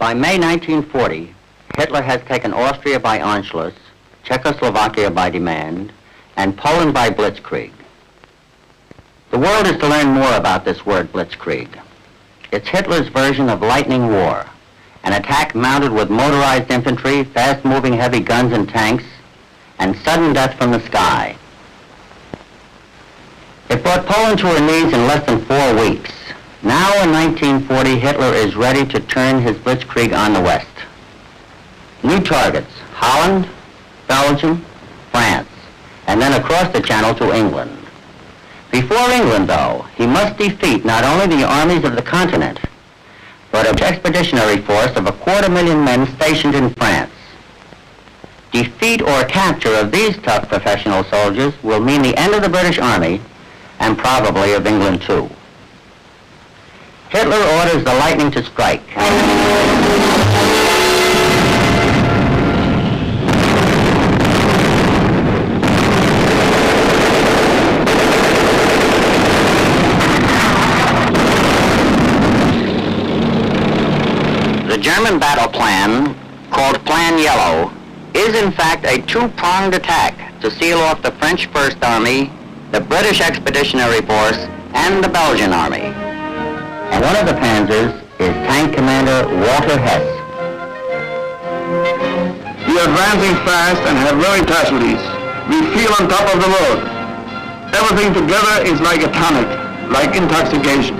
By May 1940, Hitler has taken Austria by Anschluss, Czechoslovakia by demand, and Poland by blitzkrieg. The world is to learn more about this word blitzkrieg. It's Hitler's version of lightning war, an attack mounted with motorized infantry, fast-moving heavy guns and tanks, and sudden death from the sky. It brought Poland to her knees in less than 4 weeks. Now in 1940, Hitler is ready to turn his blitzkrieg on the West. New targets: Holland, Belgium, France, and then across the channel to England. Before England, though, he must defeat not only the armies of the continent, but an expeditionary force of 250,000 men stationed in France. Defeat or capture of these tough professional soldiers will mean the end of the British Army, and probably of England too. Hitler orders the lightning to strike. The German battle plan, called Plan Yellow, is in fact a two-pronged attack to seal off the French First Army, the British Expeditionary Force, and the Belgian Army. And one of the panzers is Tank Commander Walter Hess. We are advancing fast and have no casualties. We feel on top of the world. Everything together is like a tonic, like intoxication.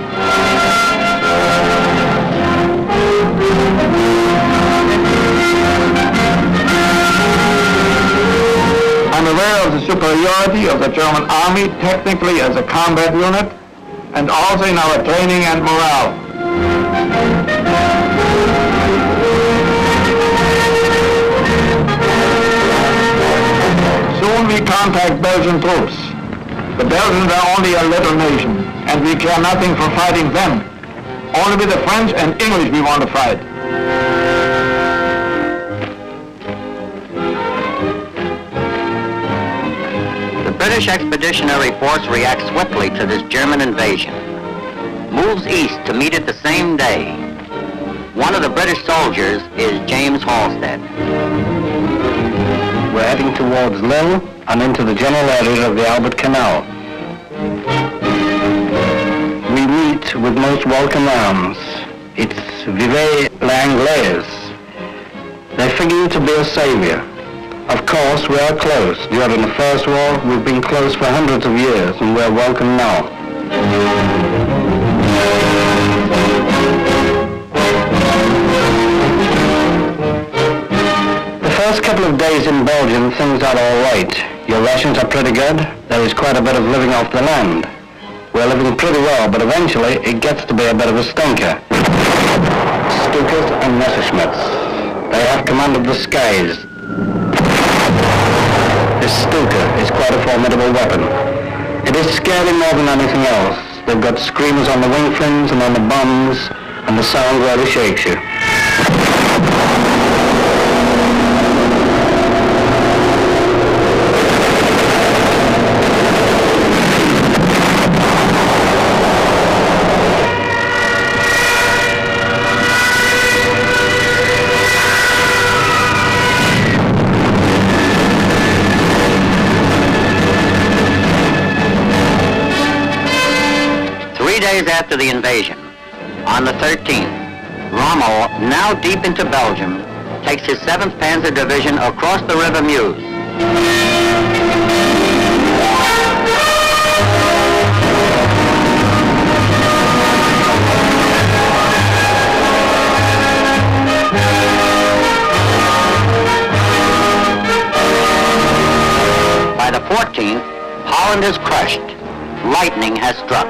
I'm aware of the superiority of the German army technically as a combat unit, and also in our training and morale. Soon we contact Belgian troops. The Belgians are only a little nation, and we care nothing for fighting them. Only with the French and English we want to fight. The British Expeditionary Force reacts swiftly to this German invasion, moves east to meet it the same day. One of the British soldiers is James Halstead. We're heading towards Lille and into the general area of the Albert Canal. We meet with most welcome arms. It's Vive l'Anglaise. They figure you to be a savior. Of course, we are close. During the First War, we've been close for hundreds of years, and we're welcome now. The first couple of days in Belgium, things are all right. Your rations are pretty good. There is quite a bit of living off the land. We're living pretty well, but eventually it gets to be a bit of a stinker. Stukas and Messerschmitts. They have command of the skies. This Stuka is quite a formidable weapon. It is scary more than anything else. They've got screamers on the wing fins and on the bombs, and the sound really shakes you. 3 days after the invasion, on the 13th, Rommel, now deep into Belgium, takes his 7th Panzer Division across the River Meuse. By the 14th, Holland is crushed. Lightning has struck.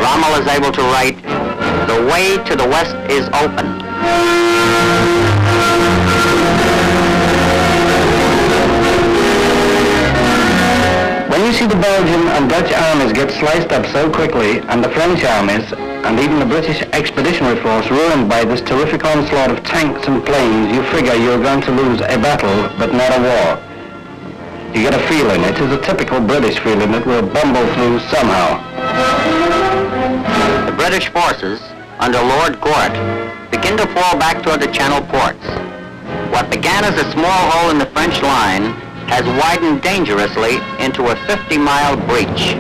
Rommel is able to write, "The way to the west is open." When you see the Belgian and Dutch armies get sliced up so quickly, and the French armies, and even the British Expeditionary Force ruined by this terrific onslaught of tanks and planes, you figure you're going to lose a battle, but not a war. You get a feeling, it is a typical British feeling, that we'll bumble through somehow. British forces, under Lord Gort, begin to fall back toward the Channel ports. What began as a small hole in the French line has widened dangerously into a 50-mile breach.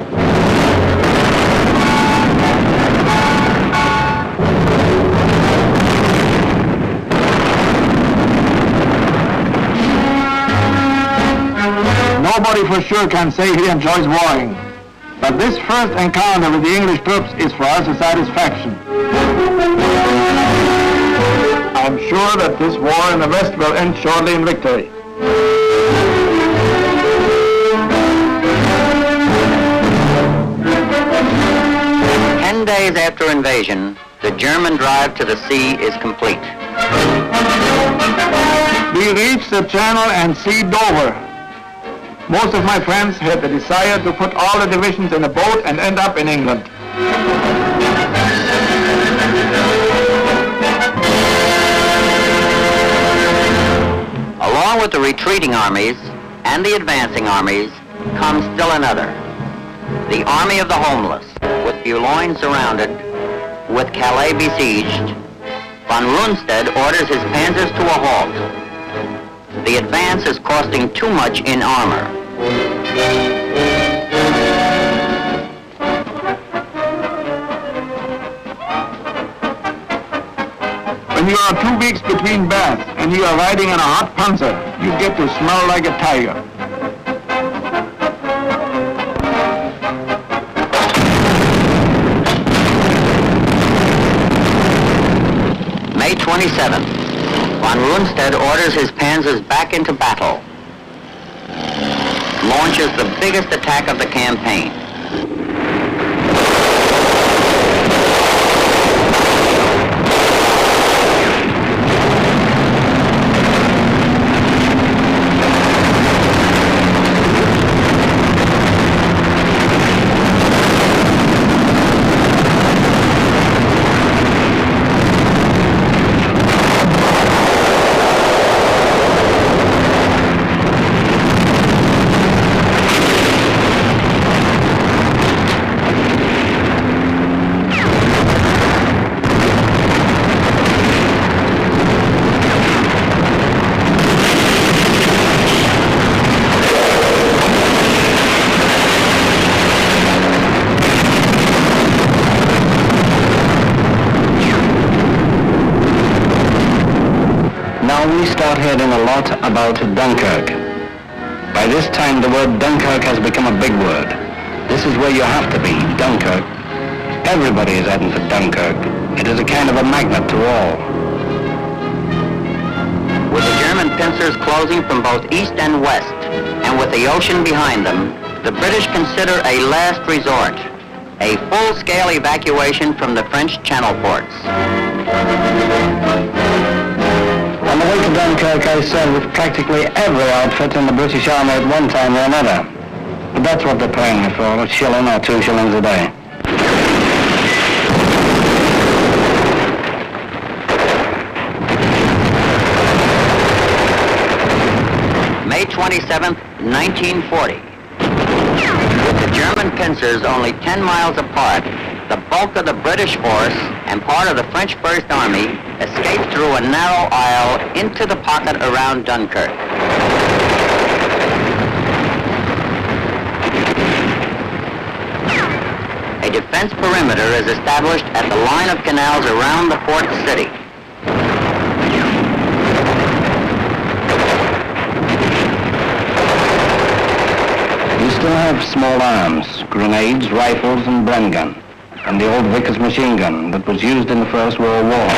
Nobody for sure can say he enjoys warring, but this first encounter with the English troops is for us a satisfaction. I'm sure that this war in the West will end shortly in victory. Days after invasion, the German drive to the sea is complete. We reached the Channel and see Dover. Most of my friends had the desire to put all the divisions in a boat and end up in England. Along with the retreating armies and the advancing armies comes still another, the Army of the Homeless. With Boulogne surrounded, with Calais besieged, von Rundstedt orders his panzers to a halt. The advance is costing too much in armor. When you are 2 weeks between baths and you are riding in a hot panzer, you get to smell like a tiger. May 27th, von Rundstedt orders his panzers back into battle. Launches the biggest attack of the campaign. We start hearing a lot about Dunkirk. By this time, the word Dunkirk has become a big word. This is where you have to be, Dunkirk. Everybody is heading for Dunkirk. It is a kind of a magnet to all. With the German pincers closing from both east and west, and with the ocean behind them, the British consider a last resort, a full-scale evacuation from the French Channel ports. On the way to Dunkirk, I served with practically every outfit in the British Army at one time or another. But that's what they're paying me for, a shilling or 2 shillings a day. May 27th, 1940. With the German pincers only 10 miles apart, the bulk of the British force and part of the French First Army escaped through a narrow aisle into the pocket around Dunkirk. A defense perimeter is established at the line of canals around the port city. You still have small arms, grenades, rifles, and Bren gun, and the old Vickers machine gun that was used in the First World War.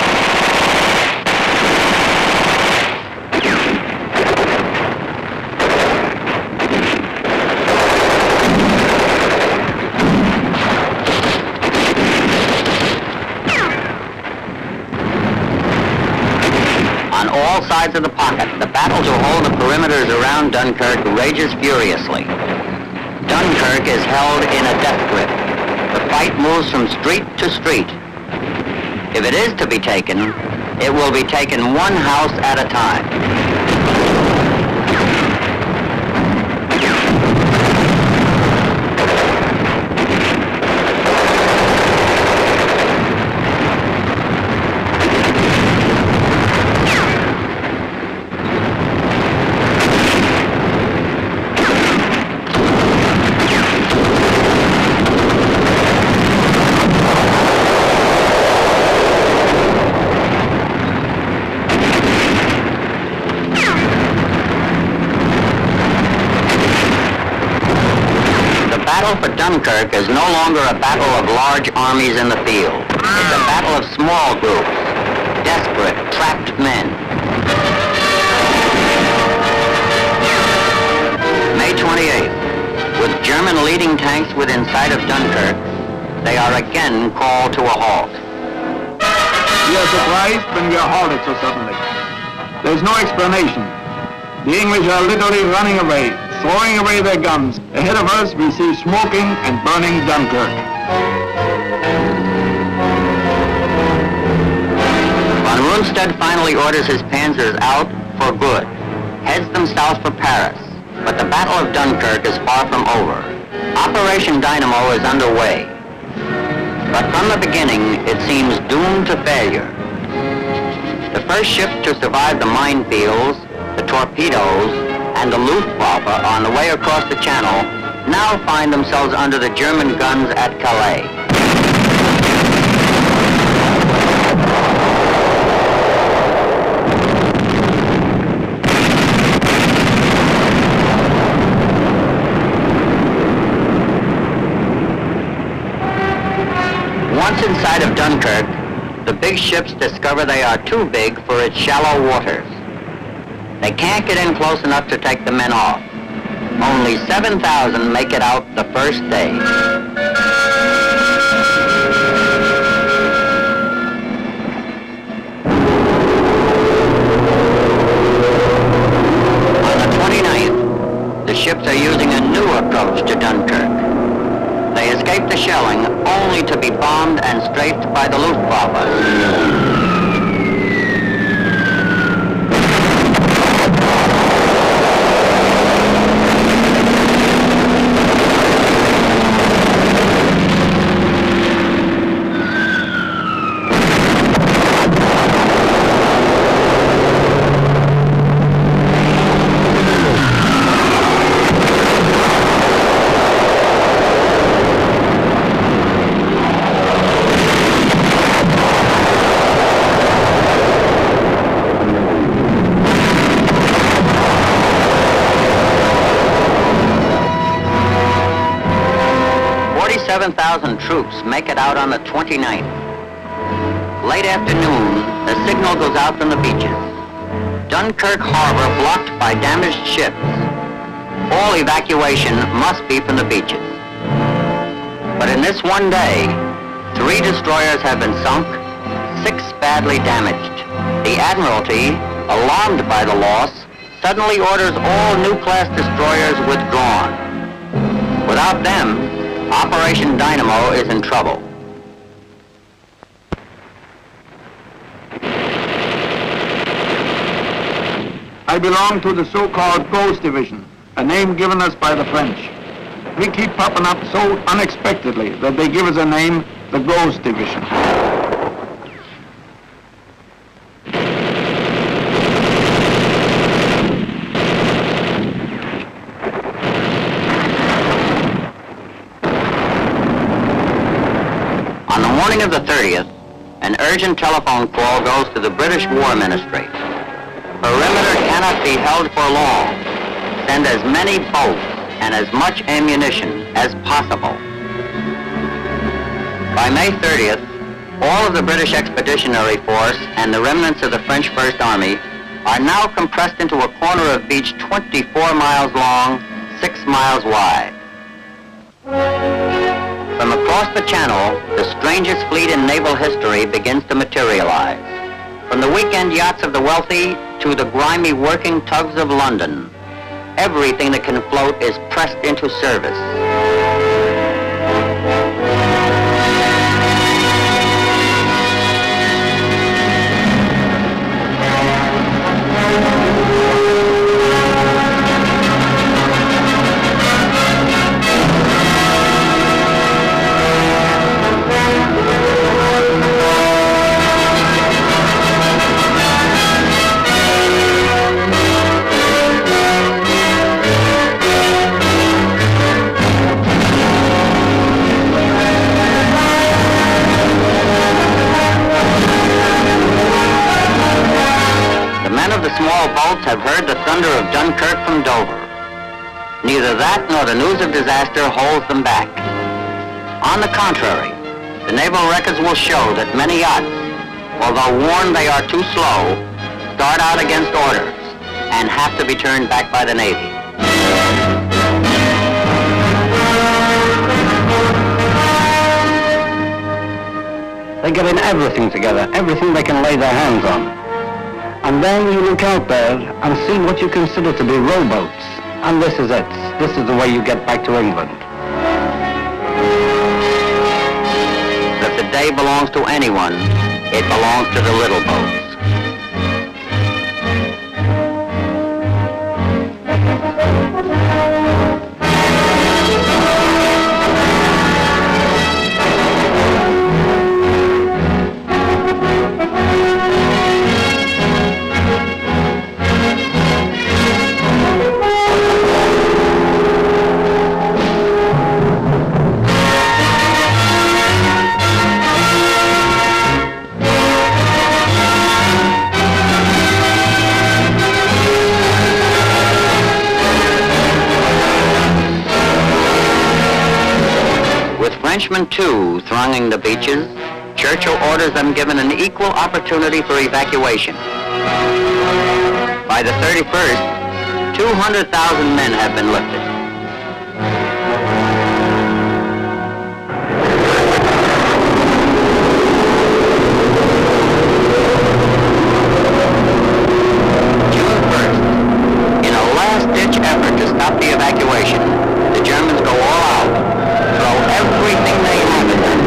On all sides of the pocket, the battle to hold the perimeters around Dunkirk rages furiously. Dunkirk is held in a death grip. The fight moves from street to street. If it is to be taken, it will be taken one house at a time. battle for Dunkirk is no longer a battle of large armies in the field. It's a battle of small groups, desperate, trapped men. May 28th, with German leading tanks within sight of Dunkirk, they are again called to a halt. We are surprised when we are halted so suddenly. There's no explanation. The English are literally running away, throwing away their guns. Ahead of us, we see smoking and burning Dunkirk. Von Rundstedt finally orders his panzers out for good, heads them south for Paris. But the Battle of Dunkirk is far from over. Operation Dynamo is underway. But from the beginning, it seems doomed to failure. The first ships to survive the minefields, the torpedoes, and the Luftwaffe on the way across the Channel now find themselves under the German guns at Calais. Once inside of Dunkirk, the big ships discover they are too big for its shallow waters. They can't get in close enough to take the men off. Only 7,000 make it out the first day. On the 29th, the ships are using a new approach to Dunkirk. They escape the shelling only to be bombed and strafed by the Luftwaffe. Troops make it out on the 29th. Late afternoon, a signal goes out from the beaches. Dunkirk harbor blocked by damaged ships. All evacuation must be from the beaches. But in this one day, 3 destroyers have been sunk, 6 badly damaged. The Admiralty, alarmed by the loss, suddenly orders all new class destroyers withdrawn. Without them, Operation Dynamo is in trouble. I belong to the so-called Ghost Division, a name given us by the French. We keep popping up so unexpectedly that they give us a name, the Ghost Division. On the morning of the 30th, an urgent telephone call goes to the British War Ministry. Perimeter cannot be held for long. Send as many boats and as much ammunition as possible. By May 30th, all of the British Expeditionary Force and the remnants of the French First Army are now compressed into a corner of beach 24 miles long, 6 miles wide. From across the Channel, the strangest fleet in naval history begins to materialize. From the weekend yachts of the wealthy to the grimy working tugs of London, everything that can float is pressed into service. Neither that nor the news of disaster holds them back. On the contrary, the naval records will show that many yachts, although warned they are too slow, start out against orders and have to be turned back by the Navy. They get in everything together, everything they can lay their hands on. And then you look out there and see what you consider to be rowboats. And this is it. This is the way you get back to England. If the day belongs to anyone, it belongs to the little boats. Frenchmen, too, thronging the beaches, Churchill orders them given an equal opportunity for evacuation. By the 31st, 200,000 men have been lifted. June 1st, in a last-ditch effort to stop the evacuation, the Germans go all out. Everything they have in them.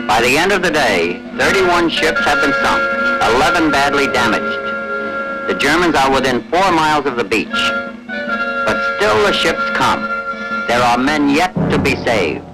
By the end of the day, 31 ships have been sunk, 11 badly damaged. The Germans are within 4 miles of the beach. But still the ships come. There are men yet to be saved.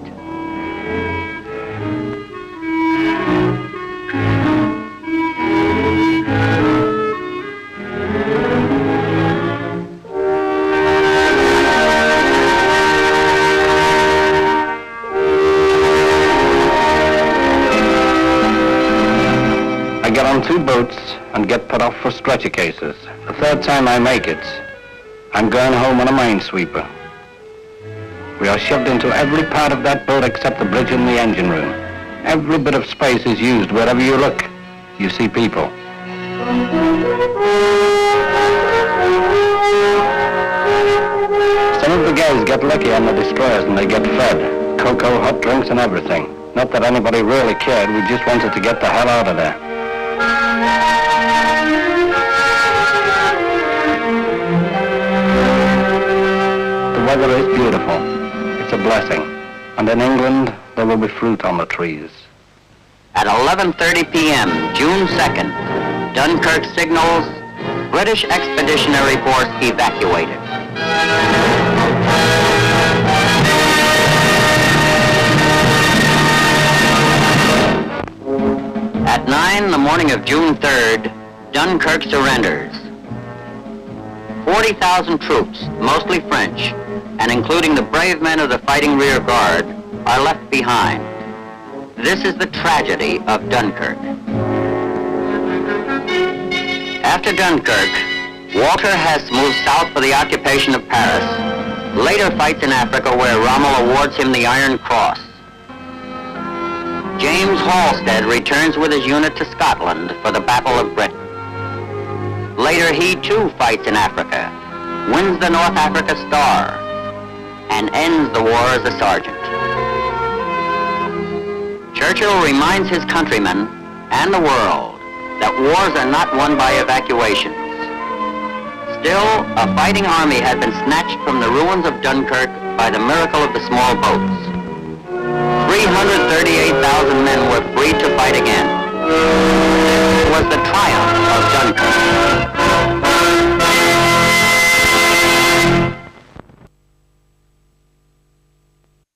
I get on 2 boats and get put off for stretcher cases. The 3rd time I make it, I'm going home on a minesweeper. We are shoved into every part of that boat except the bridge and the engine room. Every bit of space is used. Wherever you look, you see people. Some of the guys get lucky on the destroyers and they get fed. Cocoa, hot drinks and everything. Not that anybody really cared, we just wanted to get the hell out of there. The weather is beautiful. It's a blessing. And in England, there will be fruit on the trees. At 11:30 p.m., June 2nd, Dunkirk signals, British Expeditionary Force evacuated. At 9 the morning of June 3rd, Dunkirk surrenders. 40,000 troops, mostly French, and including the brave men of the fighting rear guard, are left behind. This is the tragedy of Dunkirk. After Dunkirk, Walter Hess moves south for the occupation of Paris, later fights in Africa where Rommel awards him the Iron Cross. James Halstead returns with his unit to Scotland for the Battle of Britain. Later he too fights in Africa, wins the North Africa Star, and ends the war as a sergeant. Churchill reminds his countrymen and the world that wars are not won by evacuations. Still, a fighting army had been snatched from the ruins of Dunkirk by the miracle of the small boats. 338,000 men were free to fight again. This was the triumph of Dunkirk.